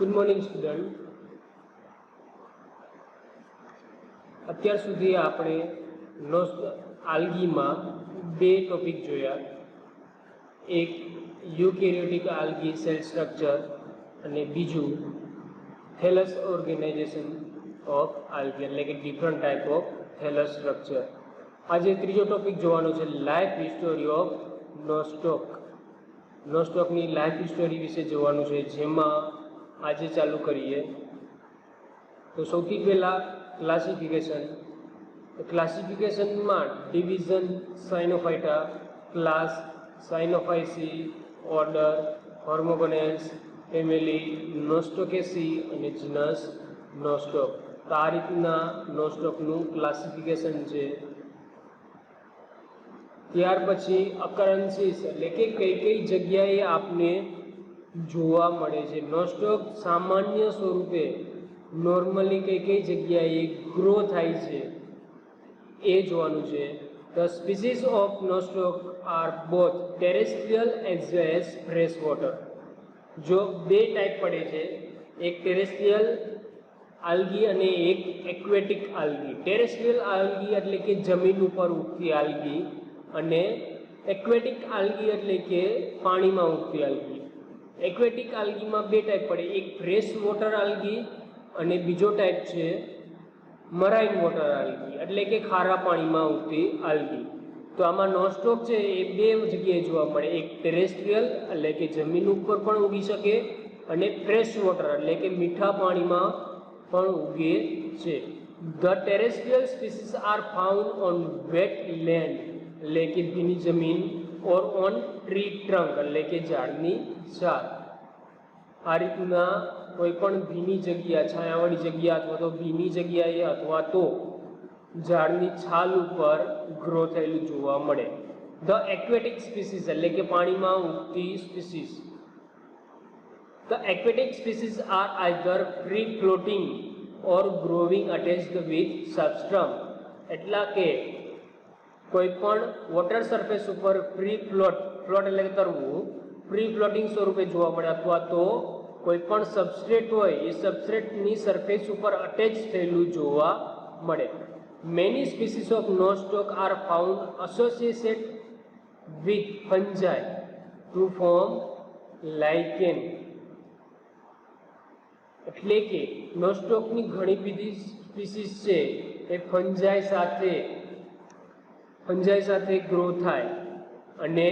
Good morning student. અત્યાર સુધી આપણે આલ્ગીમાં બે ટોપિક જોયા. એક યુકેરિયોટિક આલ્ગી સેલ સ્ટ્રક્ચર અને બીજું થેલસ ઓર્ગેનાઇઝેશન ઓફ આલ્ગી, એટલે કે different type of thallus structure. આજે ત્રીજો ટોપિક જોવાનો છે, લાઈફ હિસ્ટોરી ઓફ નોસ્ટોક. નોસ્ટોકની લાઈફ હિસ્ટોરી વિશે જોવાનું છે, જેમાં આજે ચાલુ કરીએ. તો સૌથી પહેલાં ક્લાસિફિકેશન. ક્લાસિફિકેશનમાં division Cyanophyta, class Cyanophyceae, order Hormogonales, family Nostocaceae અને જીનસ નોસ્ટોક. તો આ રીતના નોસ્ટોકનું ક્લાસિફિકેશન છે. ત્યાર પછી અકરન્સીસ, એટલે કે કઈ કઈ જગ્યાએ આપને જોવા મળે છે. નોસ્ટોક સામાન્ય સ્વરૂપે નોર્મલી કઈ કઈ જગ્યાએ ગ્રો થાય છે એ જોવાનું છે. The species of Nostoc are both terrestrial as well as fresh water. જો બે ટાઈપ પડે છે, એક ટેરેસ્ટ્રિયલ આલ્ગી અને એક એક્વેટિક આલ્ગી. ટેરેસ્ટ્રિયલ આલ્ગી એટલે કે જમીન ઉપર ઉગતી આલ્ગી, અને એક્વેટિક આલ્ગી એટલે કે પાણીમાં ઉગતી આલ્ગી. એક્વેટિક આલ્ગીમાં બે ટાઈપ પડે, એક ફ્રેશ વોટર આલ્ગી અને બીજો ટાઈપ છે મરાઇન વોટર આલ્ગી, એટલે કે ખારા પાણીમાં ઉગતી આલ્ગી. તો આમાં નોસ્ટોક છે એ બે જગ્યાએ જોવા મળે, એક ટેરેસ્ટ્રિયલ એટલે કે જમીન ઉપર પણ ઉગી શકે, અને ફ્રેશ વોટર એટલે કે મીઠા પાણીમાં પણ ઉગે છે. The terrestrial species are found on wetland, એટલે કે ભીની જમીન, ઓર ઓન ટ્રી ટ્રંક એટલે કે ઝાડની છાલ. આ રીતના કોઈ પણ ભીની જગ્યા, છાયાવાળી જગ્યા અથવા તો ભીની જગ્યાએ અથવા તો ઝાડની છાલ ઉપર ગ્રો થયેલું જોવા મળે. ધ એક્વેટિક સ્પીસીસ એટલે કે પાણીમાં ઉગતી species. The aquatic species are either free floating or growing attached with substratum, એટલા કે કોઈ પણ વોટર સરફેસ ઉપર ફ્રી ફ્લોટ એટલે કે તરવું, ફ્રી ફ્લોટિંગ સ્વરૂપે જોવા મળે, અથવા તો કોઈ પણ સબસ્ટ્રેટ હોય એ સબસ્ટ્રેટની સરફેસ ઉપર અટેચ થયેલું જોવા મળે. Many species of Nostoc are found associated with fungi to form lichen, એટલે કે નોસ્ટોકની ઘણી બધી સ્પીસીસ છે એ ફંજાઈ સાથે ગ્રો થાય, અને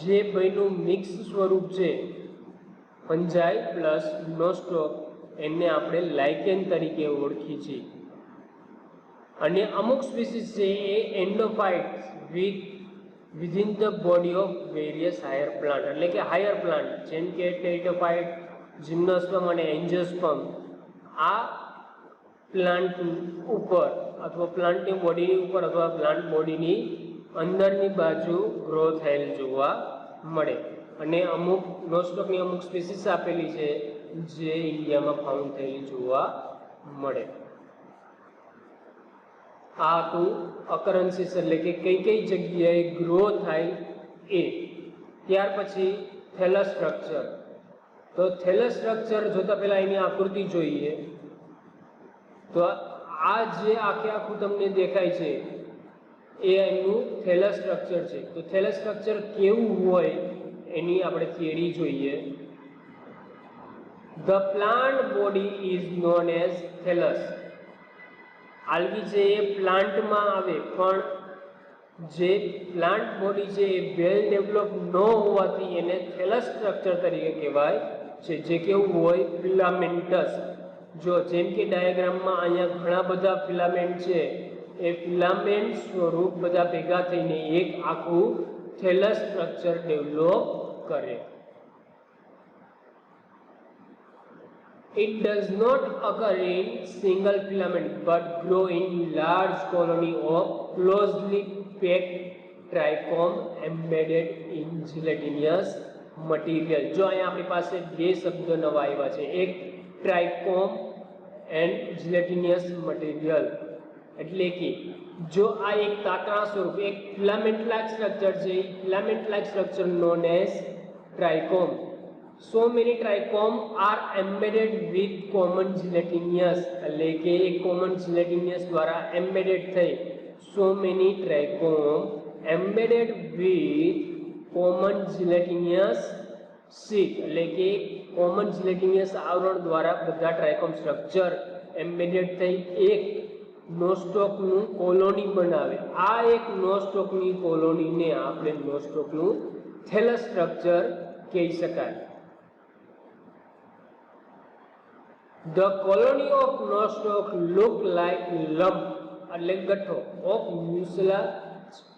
જે બેનું મિક્સ સ્વરૂપ છે ફંજાઈ પ્લસ નોસ્ટોક, એને આપણે લાઇકેન તરીકે ઓળખી છીએ. અને અમુક સ્પીસીસ છે એ endophytes within the body of various higher plant, એટલે કે હાયર પ્લાન્ટ, જેમ કે ટેરિટોફાઇટ, જિમ્નોસ્પર્મ અને એન્જિયોસ્પર્મ. આ પ્લાન્ટ ઉપર અથવા પ્લાન્ટની બોડીની ઉપર અથવા પ્લાન્ટ બોડીની અંદરની બાજુ ગ્રો થયેલ જોવા મળે. અને અમુક નોસ્ટોકની અમુક સ્પીસીસ આપેલી છે જે ઇન્ડિયામાં ફાઉન્ડ થયેલી જોવા મળે. આ હતું અકરન્સીસ, એટલે કે કઈ કઈ જગ્યાએ ગ્રો થાય એ. ત્યાર પછી થેલસ સ્ટ્રક્ચર. તો થેલસ સ્ટ્રક્ચર જોતા પહેલા એની આકૃતિ જોઈએ. તો આ જે આખું તમને દેખાય છે એ એનું થેલસ સ્ટ્રક્ચર છે. તો થેલસ સ્ટ્રક્ચર કેવું હોય એની આપણે થિયરી જોઈએ. The plant body is known as thallus. Algae છે એ પ્લાન્ટમાં આવે, પણ જે પ્લાન્ટ બોડી છે એ વેલ ડેવલપ ન હોવાથી એને થેલસ સ્ટ્રક્ચર તરીકે કહેવાય છે. જે કેવું હોય, ફિલામેન્ટસ. જો જેમ કે ડાયાગ્રામમાં અહીંયા ઘણા બધા ફિલામેન્ટ છે, એ ફિલામેન્ટ સ્વરૂપ બધા ભેગા થઈને એક આખું થેલસ સ્ટ્રક્ચર ડેવલપ કરે. It does not occur in single filament but grow in large colony of closely packed trichome embedded in gelatinous material. જો અહીંયા આપણી પાસે બે શબ્દ નવા આવ્યા છે, એક ટ્રાઇકોમ એન્ડ જીલેટિનિયસ મટીરિયલ. એટલે કે જો આ એક તાતણા સ્વરૂપ એક ફિલામેન્ટ લાઇક સ્ટ્રક્ચર છે, filament like structure known as trichome. so many trichome are embedded with common gelatinous એટલે કે એક common gelatinous દ્વારા embedded થઈ so many trichome embedded with common gelatinous sheet એટલે કે common gelatinous આવરણ દ્વારા બધા trichome structure embedded થઈ એક નોસ્ટોકનું કોલોની બનાવે આ એક નોસ્ટોકની કોલોનીને આપણે નોસ્ટોકનું થેલસ સ્ટ્રક્ચર કહી શકાય. The colony of nostoc look like lump એટલે ગઠ્ઠો of mucilage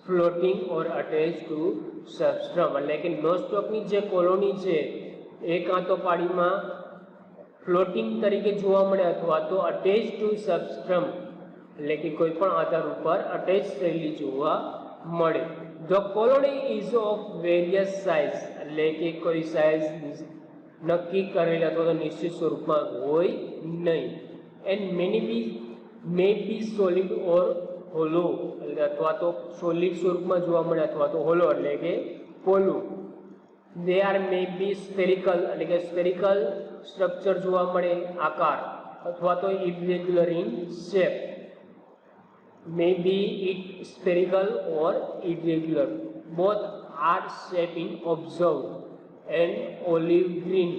floating or attached to substrum એટલે કે નોસ્ટોકની જે કોલોની છે એ કાં તો પાણીમાં ફ્લોટિંગ તરીકે જોવા મળે અથવા તો અટેચ ટુ સબસ્ટ્રમ એટલે કે કોઈ પણ આધાર ઉપર અટેચ થયેલી જોવા મળે. The colony is of various size એટલે કે કોઈ સાઇઝ નક્કી કરેલ અથવા તો નિશ્ચિત સ્વરૂપમાં હોય નહીં. And may be solid or hollow એટલે અથવા તો સોલિડ સ્વરૂપમાં જોવા મળે અથવા તો હોલો એટલે કે પોલું. They are may be spherical એટલે કે સ્ફેરિકલ સ્ટ્રક્ચર જોવા મળે આકાર અથવા તો irregular in shape. May be it spherical or irregular. Both are shaped in observed and olive green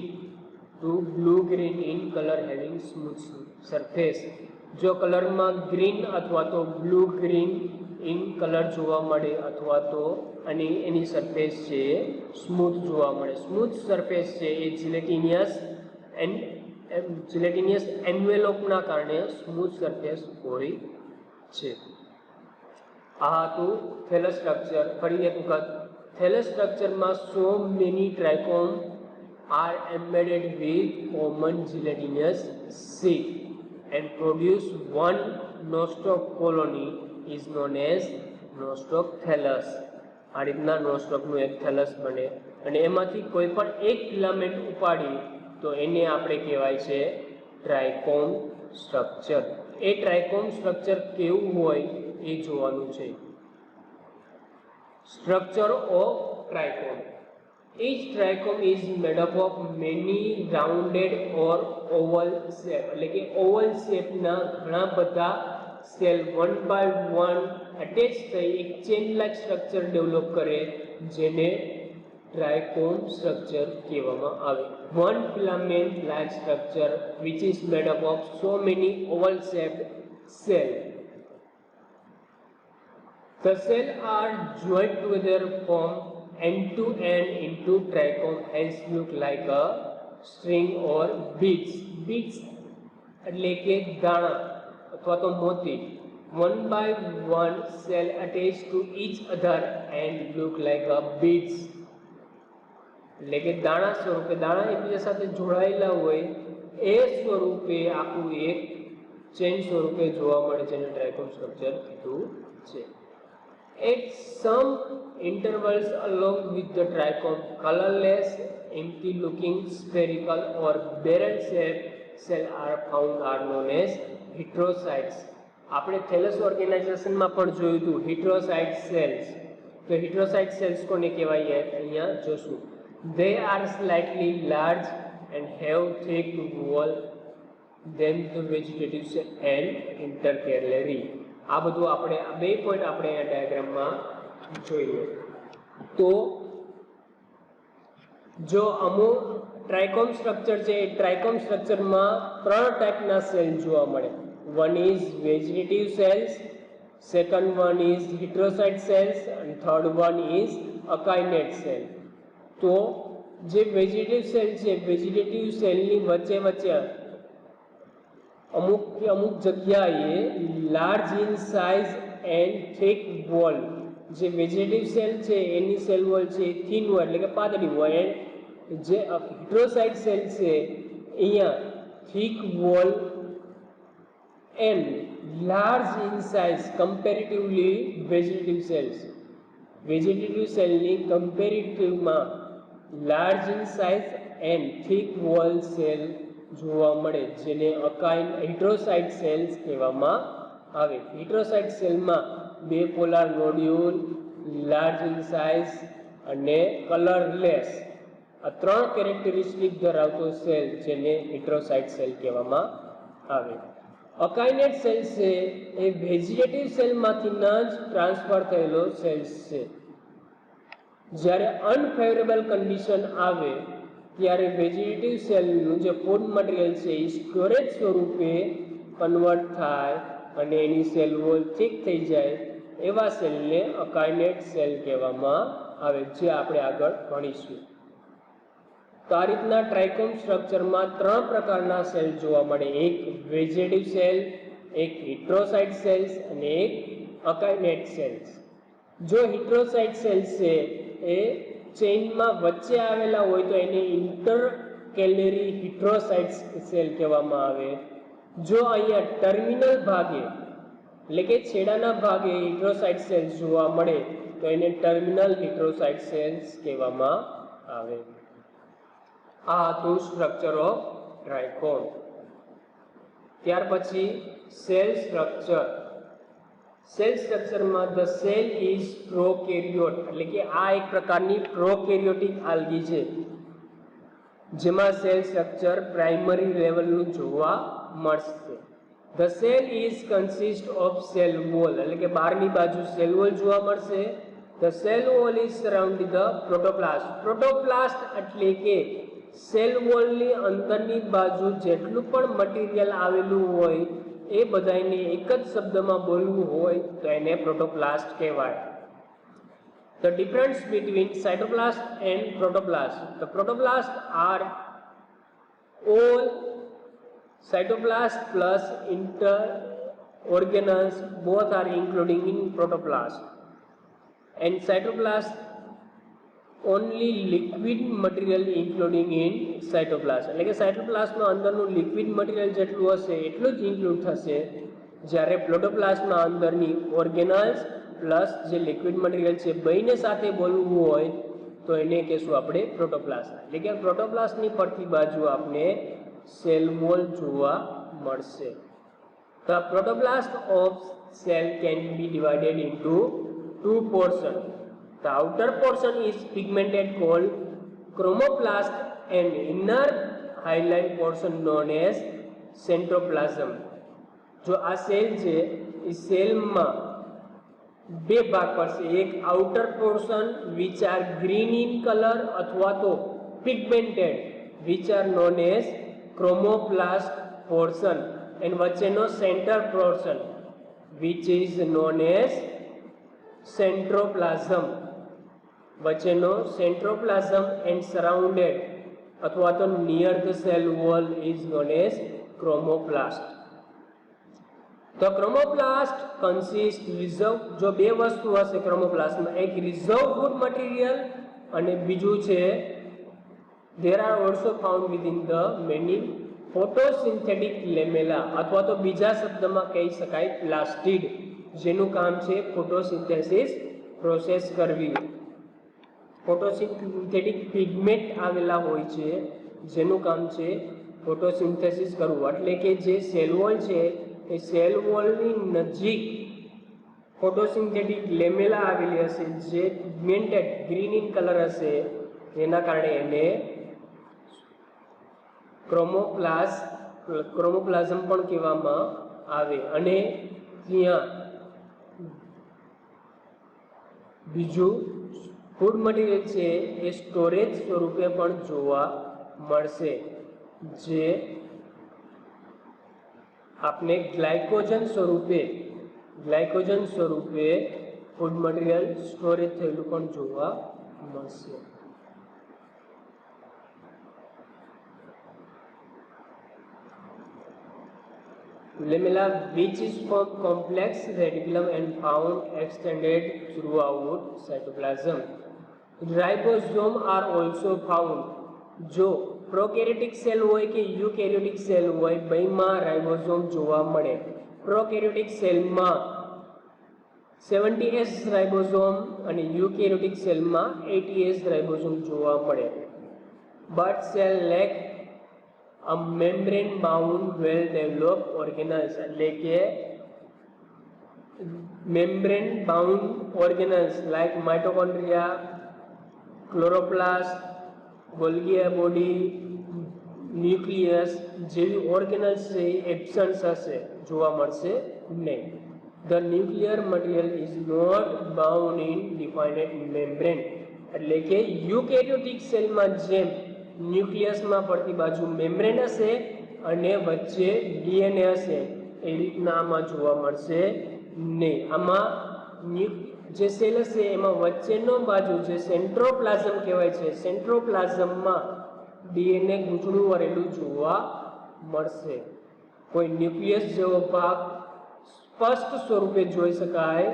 to blue green in color having smooth surface. જો કલરમાં green અથવા તો બ્લુ ગ્રીન ઇન કલર જોવા મળે અથવા તો અને એની સરફેસ છે સ્મૂથ જોવા મળે. સ્મૂથ સરફેસ છે એ જીલેટિનિયસ એન્વેલોપના કારણે સ્મૂથ સરફેસ હોય છે. આ હતું થેલસ સ્ટ્રક્ચર. ફરી એક વખત થેલસ સ્ટ્રક્ચરમાં so many trichome are embedded with common gelatinous sheet and produce one nostoc colony is known as nostoc thallus. આ રીતના નોસ્ટોકનું એક થેલસ બને અને એમાંથી કોઈ પણ એક ફિલામેન્ટ ઉપાડી તો એને આપણે કહેવાય છે ટ્રાઇકોમ સ્ટ્રક્ચર. એ ટ્રાઇકોમ સ્ટ્રક્ચર કેવું હોય એ જોવાનું છે. Structure of trichome. Each trichome is made up of many rounded or oval shape એટલે કે ઓવલ શેપના ઘણા બધા cell one by one attach થઈ એક ચેન લાઇક સ્ટ્રક્ચર ડેવલપ કરે જેને ટ્રાઇકોમ સ્ટ્રક્ચર કહેવામાં આવે. One filament like structure which is made up of so many oval shaped cells. The cells are joined together from end to end into trichome hence look like a string or beads. Beads એટલે કે દાણા અથવા તો મોતી. One by one cell attached to each other and look like a beads. એટલે કે દાણા સ્વરૂપે દાણા એકબીજા સાથે જોડાયેલા હોય એ સ્વરૂપે આખું એક ચેન સ્વરૂપે જોવા મળે છે અને ટ્રાઇકોમ સ્ટ્રક્ચર કીધું છે. At some intervals along with the trichome, colorless, empty-looking, spherical or barrel-shaped cells are found are known as heterocytes. આપણે થેલસ ઓર્ગેનાઇઝેશનમાં પણ જોયું હતું heterocyte cells. તો heterocyte cells કોને કહેવાય અહીંયા જોશું. They are slightly large and have thick wall than the vegetative cell and intercalary. આ બધું આપણે આ બે પોઈન્ટ આપણે આ ડાયાગ્રામમાં જોઈએ. તો જો અમુક ટ્રાઇકોમ સ્ટ્રક્ચર છે એ ટ્રાઇકોમ સ્ટ્રક્ચરમાં ત્રણ ટાઈપના સેલ જોવા મળે. One is vegetative cells, second one is heterocyst cells અને third one is akinete cell. તો જે વેજીટેટિવ સેલ છે વેજીટેટિવ સેલની વચ્ચે વચ્ચે અમુક જગ્યાએ large in size and thick wall. જે વેજીટેટિવ સેલ છે એની સેલ વોલ છે થિન હોય એટલે કે પાતળી હોય. એન્ડ જે હિટ્રોસાઇટ સેલ છે અહીંયા thick wall and large in size comparatively vegetative cells. Vegetative સેલની કમ્પેરેટિવમાં large in size and thick wall cell જોવા મળે જેને હિટ્રોસાઇટ સેલ્સ કહેવામાં આવે. હિટ્રોસાઇટ સેલમાં બે પોલાર નોડ્યુલ, લાર્જ ઇન સાઇઝ અને કલરલેસ આ ત્રણ કેરેક્ટરિસ્ટિક ધરાવતો સેલ જેને હિટ્રોસાઇટ સેલ કહેવામાં આવે. અકાઇનેટ સેલ છે એ વેજીટેટિવ સેલમાંથી જ ટ્રાન્સફર થયેલો સેલ્સ છે. જ્યારે અનફેવરેબલ કન્ડિશન આવે ત્યારે વેજીટેટિવ સેલનું જે ફૂડ મટીરિયલ છે એ સ્ટોરેજ સ્વરૂપે કન્વર્ટ થાય અને એની સેલ વોલ થીક થઈ જાય, એવા સેલને અકાઇનેટ સેલ કહેવામાં આવે, જે આપણે આગળ ભણીશું. તો આ રીતના ટ્રાયકોમ સ્ટ્રક્ચરમાં ત્રણ પ્રકારના સેલ જોવા મળે: એક વેજીટેટિવ સેલ, એક હિટ્રોસાઇટ સેલ્સ અને એક અકાઇનેટ સેલ્સ. જો હિટ્રોસાઇટ સેલ્સ છે એ ચેઇનમાં વચ્ચે આવેલા હોય તો એને ઇન્ટરકેલરી હિટ્રોસાઇટ સેલ કહેવામાં આવે. જો અહીંયા ટર્મિનલ ભાગે એટલે કે છેડાના ભાગે હિટ્રોસાઇટ સેલ્સ જોવા મળે તો એને ટર્મિનલ હિટ્રોસાઇટ સેલ્સ કહેવામાં આવે. આ હતું સ્ટ્રક્ચર ઓફ ટ્રાયકોમ. ત્યાર પછી સેલ સ્ટ્રક્ચર. સેલ સ્ટ્રક્ચરમાં ધ સેલ ઇઝ પ્રોકેરિયોટ, એટલે કે આ એક પ્રકારની પ્રોકેરિયોટિક આલ્ગી છે જેમાં સેલ સ્ટ્રક્ચર પ્રાઇમરી લેવલનું જોવા મળશે. The cell is consist of cell wall, એટલે કે બહારની બાજુ સેલ વોલ જોવા મળશે. The cell wall is surrounding the protoplast. Protoplast એટલે કે સેલ વોલની અંદરની બાજુ જેટલું પણ મટીરિયલ આવેલું હોય એ બધાને એક જ શબ્દમાં બોલવું હોય તો એને પ્રોટોપ્લાસ્ટ કહેવાય. The difference between cytoplast and protoplast. The protoplast are all cytoplast plus inter organelles, both are including in protoplast, and cytoplast only liquid material including in cytoplast. એટલે કે સાયટોપ્લાસ્ટમાં અંદરનું લિક્વિડ મટીરિયલ જેટલું હશે એટલું જ ઇન્ક્લુડ થશે, જ્યારે પ્રોટોપ્લાસ્ટમાં અંદરની ઓર્ગેનલ્સ પ્લસ જે લિક્વિડ મટીરિયલ છે બંને સાથે બોલવું હોય તો એને કહેશું આપણે પ્રોટોપ્લાસ્ટ. એટલે કે પ્રોટોપ્લાસ્ટની ફરતી બાજુ આપણે સેલ વોલ જોવા મળશે. The protoplasm of cell can be divided into two portions. The outer portion is pigmented called chromoplast and inner hyaline portion known as centroplasm. જો આ સેલ છે એ સેલમાં બે ભાગ પડશે, એક outer portion which are green in colour અથવા તો pigmented which are known as chromoplast portion, and વચ્ચેનો centre portion which is known as centroplasm. વચ્ચેનો સેન્ટ્રોપ્લાઝમ એન્ડ સરાઉન્ડેડ અથવા તો near the cell wall is known as chromoplast. તો chromoplast consist reserve, જો બે વસ્તુ હશે ક્રોમોપ્લાસ્ટમાં, એક રિઝર્વ ફૂડ મટીરિયલ અને બીજું છે there are also found within the many photosynthetic lamella અથવા તો બીજા શબ્દમાં કહી શકાય પ્લાસ્ટિડ, જેનું કામ છે ફોટોસિન્થેસિસ પ્રોસેસ કરવી. ફોટોસિન્થેટિક પિગમેન્ટ આવેલા હોય છે જેનું કામ છે ફોટોસિન્થેસિસ કરવું. એટલે કે જે સેલ વોલ છે એ સેલ વોલની નજીક ફોટોસિન્થેટિક લેમેલા આવેલી હશે જે પિગમેન્ટેડ ગ્રીન ઇન કલર હશે, જેના કારણે એને ક્રોમોપ્લાઝમ પણ કહેવામાં આવે. અને ત્યાં બીજું ફૂડ મટીરિયલ છે એ સ્ટોરેજ સ્વરૂપે પણ જોવા મળશે, જે આપને ગ્લાયકોજન સ્વરૂપે ફૂડ મટીરિયલ સ્ટોરેજ થયેલું પણ જોવા મળશે. Lamella which is from complex reticulum and found extended throughout cytoplasm. Ribosome are also found. જો પ્રોકેરિયોટિક સેલ હોય કે યુકેરિયોટિક સેલ હોય બેમાં રાઇબોઝોમ જોવા મળે. પ્રોકેરિયોટિક સેલમાં 70S રાઇબોઝોમ અને યુકેરિયોટિક સેલમાં 80S રાઇબોઝોમ જોવા મળે. But cell lake a membrane bound well developed organelles, એટલે કે membrane bound organelles like mitochondria, chloroplast, Golgi body, nucleus જેવી ઓર્ગેનલ્સ છે એ એબ્સન્સ હશે, જોવા મળશે નહીં. The nuclear material is not bound in defined membrane. એટલે કે યુકેરિયોટિક સેલમાં જેમ ન્યુક્લિયસમાં પડતી બાજુ મેમ્બ્રેન હશે અને વચ્ચે ડીએનએ હશે, એ રીતના આમાં જોવા મળશે નહીં. આમાં જે સેલ હશે એમાં વચ્ચેનો બાજુ જે સેન્ટ્રોપ્લાઝમ કહેવાય છે, સેન્ટ્રોપ્લાઝમમાં ડીએનએ ગૂંચળું વળેલું જોવા મળશે. કોઈ ન્યુક્લિયસ જેવો ભાગ સ્પષ્ટ સ્વરૂપે જોઈ શકાય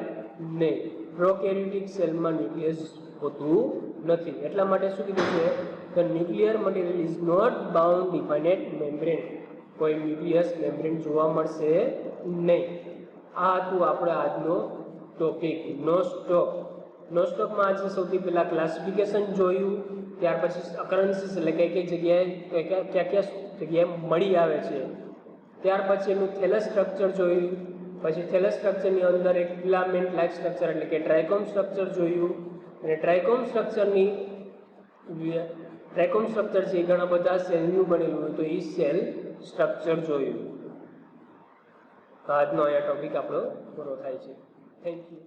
નહીં. પ્રોકેરિયોટિક સેલમાં ન્યુક્લિયસ હોતું નથી. એટલા માટે શું કીધું છે? The nuclear material is not bound defined membrane. કોઈ ન્યુક્લિયસ મેમ્બ્રેન જોવા મળશે નહીં. આ હતું આપણે આજનો ટોપિક નો સ્ટોક. નો સ્ટોકમાં આજે સૌથી પહેલા ક્લાસિફિકેશન જોયું, ત્યાર પછી અકરન્સીસ એટલે કઈ જગ્યાએ ક્યાં જગ્યાએ મળી આવે છે, ત્યાર પછી એનું થેલસ સ્ટ્રક્ચર જોયું, પછી થેલસ સ્ટ્રક્ચરની અંદર એક ફિલામેન્ટ લાઇક સ્ટ્રક્ચર એટલે કે ટ્રાયકોમ સ્ટ્રક્ચર જોયું, અને ટ્રાયકોમ સ્ટ્રક્ચર છે એ ઘણા બધા સેલનું બનેલું હોય તો એ સેલ સ્ટ્રક્ચર જોયું. આજનો અહીંયા ટોપિક આપણો પૂરો થાય છે. Thank you.